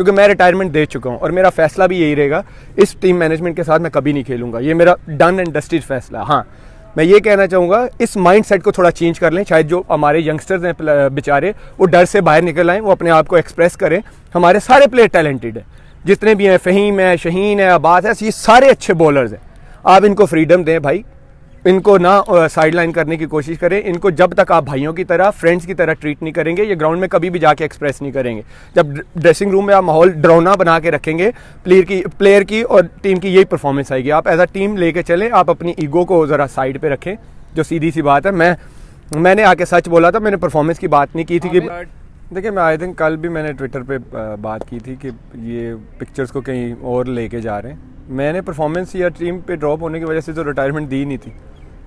क्योंकि मैं रिटायरमेंट दे चुका हूँ और मेरा फैसला भी यही रहेगा, इस टीम मैनेजमेंट के साथ मैं कभी नहीं खेलूँगा। ये मेरा डन एंड डस्टेड फैसला। हाँ, मैं ये कहना चाहूँगा इस माइंडसेट को थोड़ा चेंज कर लें। शायद जो हमारे यंगस्टर्स हैं बेचारे, वो डर से बाहर निकल आएँ, वो अपने आप को एक्सप्रेस करें। हमारे सारे प्लेयर टैलेंटेड हैं, जितने भी हैं, फ़हीम है, शहीन है, अब्बास है, ये सारे अच्छे बॉलर्स हैं। आप इनको फ्रीडम दें भाई, इनको ना साइड लाइन करने की कोशिश करें। इनको जब तक आप भाइयों की तरह, फ्रेंड्स की तरह ट्रीट नहीं करेंगे, ये ग्राउंड में कभी भी जाके एक्सप्रेस नहीं करेंगे। जब ड्रेसिंग रूम में आप माहौल डरावना बना के रखेंगे, प्लेयर की और टीम की यही परफॉर्मेंस आएगी। आप एज अ टीम लेके चलें, आप अपनी ईगो को ज़रा साइड पे रखें, जो सीधी सी बात है। मैंने आके सच बोला था, मैंने परफॉर्मेंस की बात नहीं की थी कि देखिए, मैं आई थिंक कल भी मैंने ट्विटर पे बात की थी कि ये पिक्चर्स को कहीं और लेके जा रहे हैं। मैंने परफॉर्मेंस या टीम पे ड्रॉप होने की वजह से तो रिटायरमेंट दी नहीं थी,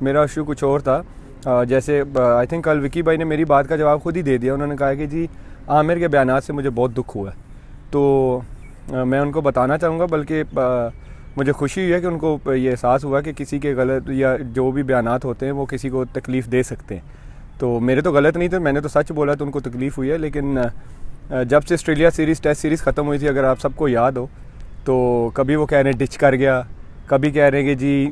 मेरा इशू कुछ और था। जैसे आई थिंक कल विकी भाई ने मेरी बात का जवाब खुद ही दे दिया। उन्होंने कहा कि जी आमिर के बयानात से मुझे बहुत दुख हुआ है, तो मैं उनको बताना चाहूँगा, बल्कि मुझे खुशी हुई है कि उनको ये एहसास हुआ कि किसी के गलत या जो भी बयानात होते हैं वो किसी को तकलीफ़ दे सकते हैं। तो मेरे तो गलत नहीं थे, मैंने तो सच बोला, तो उनको तकलीफ़ हुई है। लेकिन जब से ऑस्ट्रेलिया सीरीज़ टेस्ट सीरीज़ ख़त्म हुई थी, अगर आप सबको याद हो, तो कभी वो कह रहे हैं डिच कर गया, कभी कह रहे हैं कि जी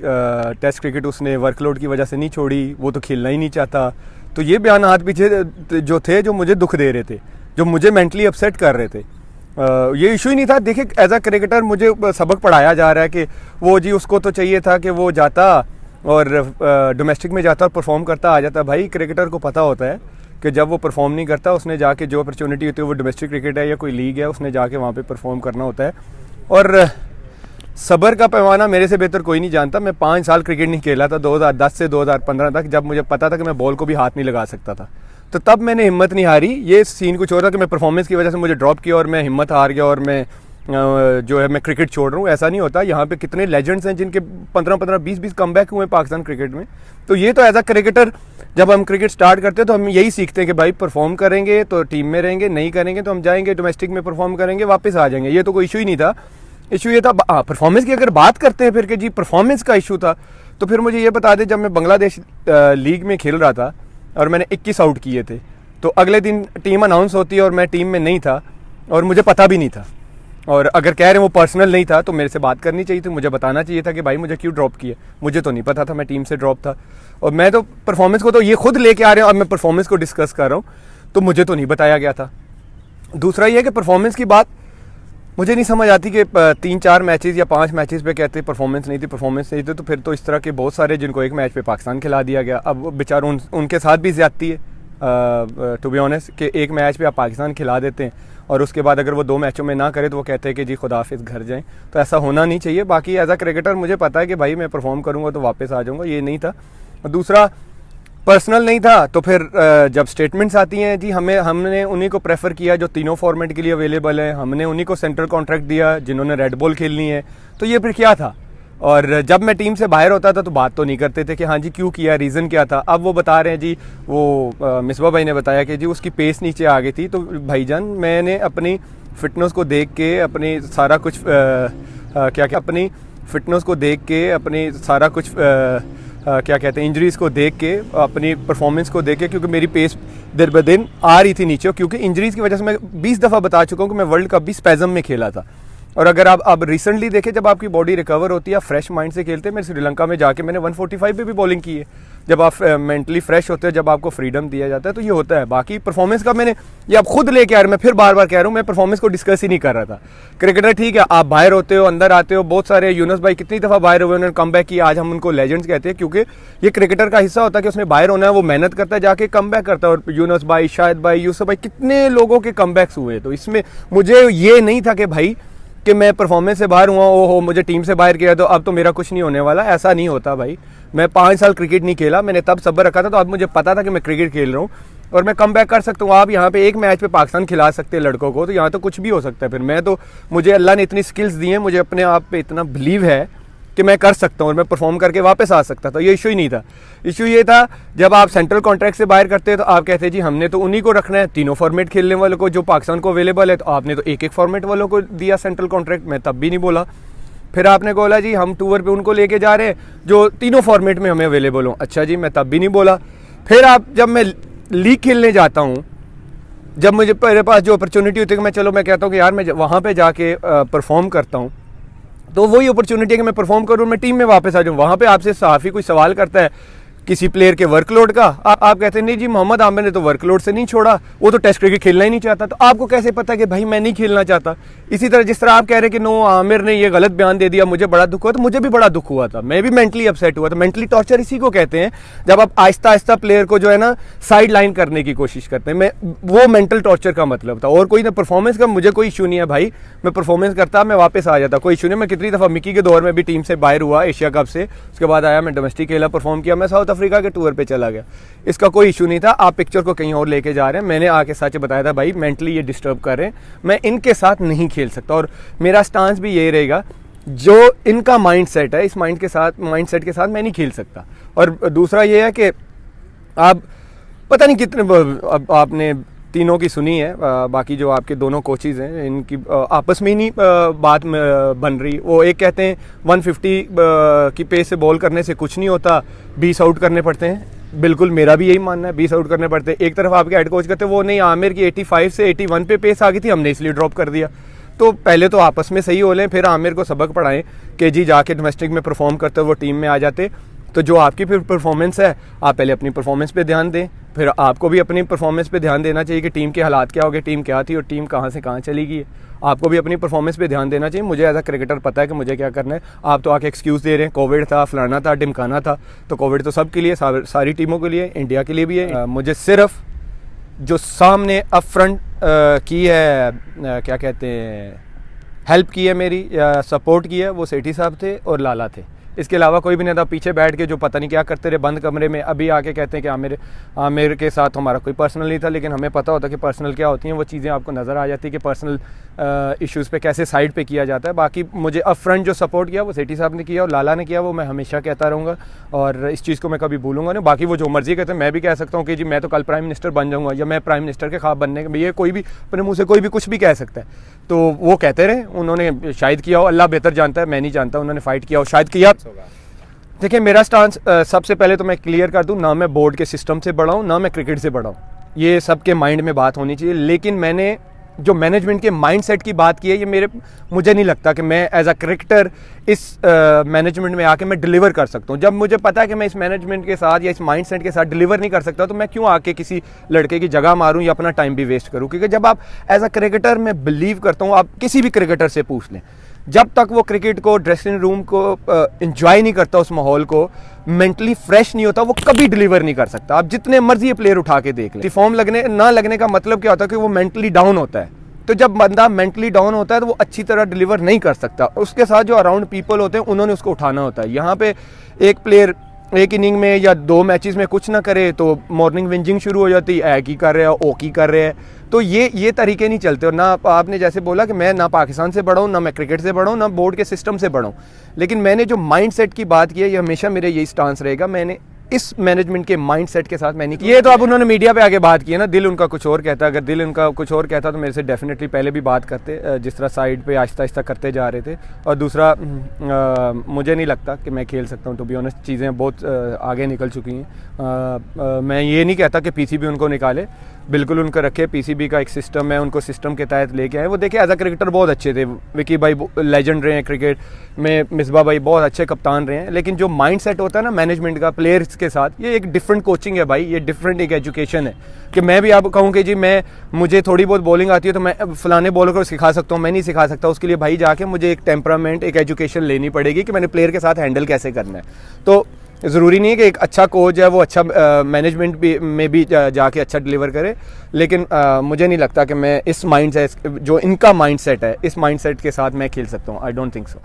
टेस्ट क्रिकेट उसने वर्कलोड की वजह से नहीं छोड़ी, वो तो खेलना ही नहीं चाहता। तो ये बयानात पीछे जो थे, जो मुझे दुख दे रहे थे, जो मुझे मेंटली अपसेट कर रहे थे। ये इशू ही नहीं था। देखिए, एज अ क्रिकेटर मुझे सबक पढ़ाया जा रहा है कि वो जी उसको तो चाहिए था कि वो जाता और डोमेस्टिक में जाता और परफॉर्म करता आ जाता। भाई, क्रिकेटर को पता होता है कि जब वो परफॉर्म नहीं करता, उसने जाके जो अपॉर्चुनिटी होती है, वो डोमेस्टिक क्रिकेट है या कोई लीग है, उसने जाके वहाँ पे परफॉर्म करना होता है। और सब्र का पैमाना मेरे से बेहतर कोई नहीं जानता। मैं 5 साल क्रिकेट नहीं खेला था, 2010 से 2015 तक, जब मुझे पता था कि मैं बॉल को भी हाथ नहीं लगा सकता था। तो तब मैंने हिम्मत नहीं हारी। ये सीन कुछ और था कि मैं परफॉर्मेंस की वजह से मुझे ड्रॉप किया और मैं हिम्मत हार गया और मैं जो है मैं क्रिकेट छोड़ रहा हूँ। ऐसा नहीं होता। यहाँ पे कितने लेजेंड्स हैं जिनके 15-15, 20-20 कमबैक हुए पाकिस्तान क्रिकेट में। तो ये तो एज अ क्रिकेटर जब हम क्रिकेट स्टार्ट करते हैं तो हम यही सीखते हैं कि भाई परफॉर्म करेंगे तो टीम में रहेंगे, नहीं करेंगे तो हम जाएंगे डोमेस्टिक में परफॉर्म करेंगे, वापस आ जाएंगे। ये तो कोई इशू ही नहीं था। इशू ये था परफॉर्मेंस की। अगर बात करते हैं फिर कि जी परफॉर्मेंस का इशू था, तो फिर मुझे ये बता दें, जब मैं बांग्लादेश लीग में खेल रहा था और मैंने 21 आउट किए थे, तो अगले दिन टीम अनाउंस होती है और मैं टीम में नहीं था और मुझे पता भी नहीं था। और अगर कह रहे हैं वो पर्सनल नहीं था, तो मेरे से बात करनी चाहिए थी, मुझे बताना चाहिए था कि भाई मुझे क्यों ड्रॉप किया। मुझे तो नहीं पता था, मैं टीम से ड्रॉप था। और मैं तो परफॉर्मेंस को तो ये खुद लेके आ रहे हैं और मैं परफॉर्मेंस को डिस्कस कर रहा हूँ, तो मुझे तो नहीं बताया गया था। दूसरा ये है कि परफॉर्मेंस की बात मुझे नहीं समझ आती कि 3-4 मैचेस या 5 मैचेस पे कहते परफॉर्मेंस नहीं थी, तो फिर तो इस तरह के बहुत सारे जिनको एक मैच पे पाकिस्तान खिला दिया गया। अब बेचारों उनके साथ भी ज्यादती है टू बी ऑनेस्ट, कि एक मैच पे आप पाकिस्तान खिला देते हैं और उसके बाद अगर वो 2 मैचों में ना करे तो वो कहते हैं कि जी खुदा हाफिज़ घर जाएं। तो ऐसा होना नहीं चाहिए। बाकी एज अ क्रिकेटर मुझे पता है कि भाई मैं परफॉर्म करूँगा तो वापस आ जाऊँगा, ये नहीं था। दूसरा पर्सनल नहीं था। तो फिर जब स्टेटमेंट्स आती हैं, जी हमने उन्हीं को प्रेफर किया जो तीनों फॉर्मेट के लिए अवेलेबल हैं, हमने उन्हीं को सेंट्रल कॉन्ट्रैक्ट दिया जिन्होंने रेड बॉल खेलनी है। तो ये फिर क्या था? और जब मैं टीम से बाहर होता था तो बात तो नहीं करते थे कि हाँ जी क्यों किया, रीज़न क्या था। अब वो बता रहे हैं जी, वो मिसबा भाई ने बताया कि जी उसकी पेस नीचे आ गई थी। तो भाईजान, मैंने अपनी फिटनेस को देख के अपनी सारा कुछ अपनी फिटनेस को देख के अपनी सारा कुछ क्या कहते हैं, इंजरीज़ को देख के, अपनी परफॉर्मेंस को देख के, क्योंकि मेरी पेस दिन ब दिन आ रही थी नीचे, क्योंकि इंजरीज़ की वजह से मैं 20 दफ़ा बता चुका हूँ कि मैं वर्ल्ड कप भी स्पैज़म में खेला था। और अगर आप अब रिसेंटली देखें, जब आपकी बॉडी रिकवर होती है, फ्रेश माइंड से खेलते हैं। मैं श्रीलंका में जाके मैंने 145 पे भी बॉलिंग की है। जब आप मेंटली फ्रेश होते हैं, जब आपको फ्रीडम दिया जाता है, तो ये होता है। बाकी परफॉर्मेंस का मैंने ये आप खुद लेके आ रहे हैं, मैं फिर बार बार कह रहा हूँ, मैं परफॉर्मेंस को डिस्कस ही नहीं कर रहा था। क्रिकेटर ठीक है, आप बाहर होते हो, अंदर आते हो। बहुत सारे यूनुस भाई कितनी दफ़ा बाहर हुए, उन्होंने कम बैक किया। आज हम उनको लेजेंड्स कहते हैं, क्योंकि ये क्रिकेटर का हिस्सा होता है कि उसने बाहर होना है, वो मेहनत करता है, जाके कम बैक करता है। और यूनुस भाई, शाहिद भाई, यूसुफ भाई, कितने लोगों के कम बैक्स हुए। तो इसमें मुझे ये नहीं था कि भाई कि मैं परफॉर्मेंस से बाहर हुआ, ओहो मुझे टीम से बाहर किया तो अब तो मेरा कुछ नहीं होने वाला। ऐसा नहीं होता भाई। मैं 5 साल क्रिकेट नहीं खेला, मैंने तब सब्र रखा था, तो अब मुझे पता था कि मैं क्रिकेट खेल रहा हूँ और मैं कम बैक कर सकता हूँ। आप यहाँ पे एक मैच पे पाकिस्तान खिला सकते हैं लड़कों को, तो यहाँ तो कुछ भी हो सकता है। फिर मैं तो, मुझे अल्लाह ने इतनी स्किल्स दी हैं, मुझे अपने आप पे इतना बिलीव है कि मैं कर सकता हूँ और मैं परफॉर्म करके वापस आ सकता था। ये इशू ही नहीं था। इशू ये था जब आप सेंट्रल कॉन्ट्रैक्ट से बाहर करते हैं तो आप कहते हैं जी हमने तो उन्हीं को रखना है, तीनों फॉर्मेट खेलने वालों को जो पाकिस्तान को अवेलेबल है। तो आपने तो एक फॉर्मेट वालों को दिया सेंट्रल कॉन्ट्रैक्ट, मैं तब भी नहीं बोला। फिर आपने बोला जी हम टूर पे उनको लेके जा रहे हैं जो तीनों फॉर्मेट में हमें अवेलेबल हो। अच्छा जी, मैं तब भी नहीं बोला। फिर आप, जब मैं लीग खेलने जाता हूँ जब मुझे मेरे पास जो अपॉर्चुनिटी होती है कि मैं चलो मैं कहता हूँ कि यार मैं वहाँ पे जाके परफॉर्म करता हूँ, तो वही अपॉर्चुनिटी है कि मैं परफॉर्म करूँ, मैं टीम में वापस आ जाऊँ। वहाँ पे आपसे सहाफ़ी कोई सवाल करता है किसी प्लेयर के वर्कलोड का, आप कहते हैं नहीं जी मोहम्मद आमिर ने तो वर्कलोड से नहीं छोड़ा, वो तो टेस्ट क्रिकेट खेलना ही नहीं चाहता। तो आपको कैसे पता कि भाई मैं नहीं खेलना चाहता? इसी तरह जिस तरह आप कह रहे हैं कि नो आमिर ने ये गलत बयान दे दिया, मुझे बड़ा दुख हुआ, तो मुझे भी बड़ा दुख हुआ था, मैं भी मेंटली अपसेट हुआ था। मेंटली टॉर्चर इसी को कहते हैं, जब आप आहिस्ता आहिस्ता प्लेयर को जो है ना साइड लाइन करने की कोशिश करते हैं। मैं वो मेंटल टॉर्चर का मतलब था, और कोई ना परफॉर्मेंस का मुझे कोई इशू नहीं है भाई, मैं परफॉर्मेंस करता मैं वापस आ जाता, कोई इशू नहीं। मैं कितनी दफ़ा मिकी के दौर में भी टीम से बाहर हुआ एशिया कप से, उसके बाद आया मैं डोमेस्टिक खेला, परफॉर्म किया, मैं साउथ अफ्रीका के टूर पर चला गया, इसका कोई इशू नहीं था। आप पिक्चर को कहीं और लेके जा रहे हैं, मैंने आके सच बताया था भाई मेंटली ये डिस्टर्ब कर रहे हैं, मैं इनके साथ नहीं खेल सकता। और मेरा स्टांस भी यही रहेगा, जो इनका माइंडसेट है इस माइंडसेट के साथ मैं नहीं खेल सकता। और दूसरा ये है कि आप पता नहीं कितने आपने तीनों की सुनी है, बाकी जो आपके दोनों कोचेज हैं इनकी आपस में ही नहीं बात बन रही। वो एक कहते हैं 150 की पेस से बॉल करने से कुछ नहीं होता, 20 आउट करने पड़ते हैं। बिल्कुल मेरा भी यही मानना है, 20 आउट करने पड़ते हैं। एक तरफ आपके हेड कोच कहते हैं वो नहीं, आमिर की 85 से 81 पे पेस आ गई थी, हमने इसलिए ड्रॉप कर दिया। तो पहले तो आपस में सही हो लें, फिर आमिर को सबक पढ़ाएं कि जी जाके डोमेस्टिक में परफॉर्म करते वो टीम में आ जाते। तो जो आपकी फिर परफॉर्मेंस है, आप पहले अपनी परफॉर्मेंस पे ध्यान दें, फिर आपको भी अपनी परफॉर्मेंस पे ध्यान देना चाहिए कि टीम के हालात क्या हो गए, टीम क्या थी और टीम कहाँ से कहाँ चली गई है। आपको भी अपनी परफॉर्मेंस पे ध्यान देना चाहिए। मुझे एज अ क्रिकेटर पता है कि मुझे क्या करना है। आप तो आके एक्सक्यूज़ दे रहे हैं, कोविड था, फलाना था, ढिमकाना था, तो कोविड तो सबके लिए, सारी टीमों के लिए, इंडिया के लिए भी है। मुझे सिर्फ जो सामने अप फ्रंट की है, क्या कहते हैं, हेल्प की है मेरी या सपोर्ट की है, वो सेठी साहब थे और लाला थे। इसके अलावा कोई भी नहीं था। पीछे बैठ के जो पता नहीं क्या करते रहे बंद कमरे में, अभी आके कहते हैं कि आमिर के साथ हमारा कोई पर्सनल नहीं था, लेकिन हमें पता होता कि पर्सनल क्या होती हैं, वो चीज़ें आपको नज़र आ जाती है कि पर्सनल इश्यूज़ पे कैसे साइड पे किया जाता है। बाकी मुझे अप फ्रंट जो सपोर्ट किया वो सेठी साहब ने किया और लाला ने किया, वो मैं हमेशा कहता रहूँगा और इस चीज़ को मैं कभी भूलूंगा नहीं। बाकी वो जो मर्जी कहते हैं, मैं भी कह सकता हूँ कि जी मैं तो कल प्राइम मिनिस्टर बन जाऊँगा या मैं प्राइम मिनिस्टर के ख्वाब बनने के, ये कोई भी अपने मुँह से कोई भी कुछ भी कह सकता है। तो वो कहते रहे, उन्होंने शायद किया हो, अल्लाह बेहतर जानता है, मैं नहीं जानता, उन्होंने फाइट किया हो, शायद किया। देखिए मेरा स्टांस सबसे पहले तो मैं क्लियर कर दूं, ना मैं बोर्ड के सिस्टम से बड़ा हूं, ना मैं क्रिकेट से बड़ा हूं, ये सबके माइंड में बात होनी चाहिए। लेकिन मैंने जो मैनेजमेंट के माइंडसेट की बात की है, ये मुझे नहीं लगता कि मैं एज अ क्रिकेटर इस मैनेजमेंट में आके मैं डिलीवर कर सकता हूं। जब मुझे पता है कि मैं इस मैनेजमेंट के साथ या इस माइंडसेट के साथ डिलीवर नहीं कर सकता, तो मैं क्यों आके किसी लड़के की जगह मारूं या अपना टाइम भी वेस्ट करूं? क्योंकि जब आप एज अ क्रिकेटर, मैं बिलीव करता हूं, आप किसी भी क्रिकेटर से पूछ लें, जब तक वो क्रिकेट को, ड्रेसिंग रूम को एंजॉय नहीं करता, उस माहौल को मेंटली फ्रेश नहीं होता, वो कभी डिलीवर नहीं कर सकता। आप जितने मर्जी प्लेयर उठा के देख लें, फॉर्म लगने ना लगने का मतलब क्या होता है कि वो मेंटली डाउन होता है। तो जब बंदा मेंटली डाउन होता है तो वो अच्छी तरह डिलीवर नहीं कर सकता। उसके साथ जो अराउंड पीपल होते हैं उन्होंने उसको उठाना होता है। यहाँ पे एक प्लेयर एक इनिंग में या 2 मैचेस में कुछ ना करे तो मॉर्निंग विंजिंग शुरू हो जाती है, ए की कर रहे हैं, ओ की कर रहे हैं। तो ये तरीके नहीं चलते। और ना आपने जैसे बोला कि मैं ना पाकिस्तान से बड़ा हूँ, ना मैं क्रिकेट से बड़ा हूँ, ना बोर्ड के सिस्टम से बड़ा हूँ, लेकिन मैंने जो माइंडसेट की बात की है, ये हमेशा मेरे यही स्टांस रहेगा। मैंने इस मैनेजमेंट के माइंडसेट के साथ मैंने ये तो अब उन्होंने मीडिया पे आके बात की है ना, दिल उनका कुछ और कहता। अगर दिल उनका कुछ और कहता तो मेरे से डेफिनेटली पहले भी बात करते, जिस तरह साइड पे आहिस्ता आहिस्ता करते जा रहे थे। और दूसरा मुझे नहीं लगता कि मैं खेल सकता हूँ, टू बी ऑनेस्ट, चीज़ें बहुत आगे निकल चुकी हैं। मैं ये नहीं कहता कि पीसीबी उनको निकाले, बिल्कुल उनको रखे। पीसीबी का एक सिस्टम है, उनको सिस्टम के तहत लेके आए। वो देखिए एज अ क्रिकेटर बहुत अच्छे थे, विकी भाई लेजेंड रहे हैं क्रिकेट में, मिसबा भाई बहुत अच्छे कप्तान रहे हैं। लेकिन जो माइंडसेट होता है ना मैनेजमेंट का प्लेयर्स के साथ, ये एक डिफरेंट कोचिंग है भाई, ये डिफरेंट एक एजुकेशन है। कि मैं भी आप कहूँ कि जी मुझे थोड़ी बहुत बॉलिंग आती है तो मैं फलाने बॉलर को सिखा सकता हूँ, मैं नहीं सिखा सकता। उसके लिए भाई जाके मुझे एक टेम्परामेंट, एक एजुकेशन लेनी पड़ेगी कि मैंने प्लेयर के साथ हैंडल कैसे करना है। तो ज़रूरी नहीं है कि एक अच्छा कोच है वो अच्छा मैनेजमेंट में भी जाके अच्छा डिलीवर करे, लेकिन मुझे नहीं लगता कि मैं इस माइंड से, जो इनका माइंडसेट है, इस माइंडसेट के साथ मैं खेल सकता हूँ। I don't think so.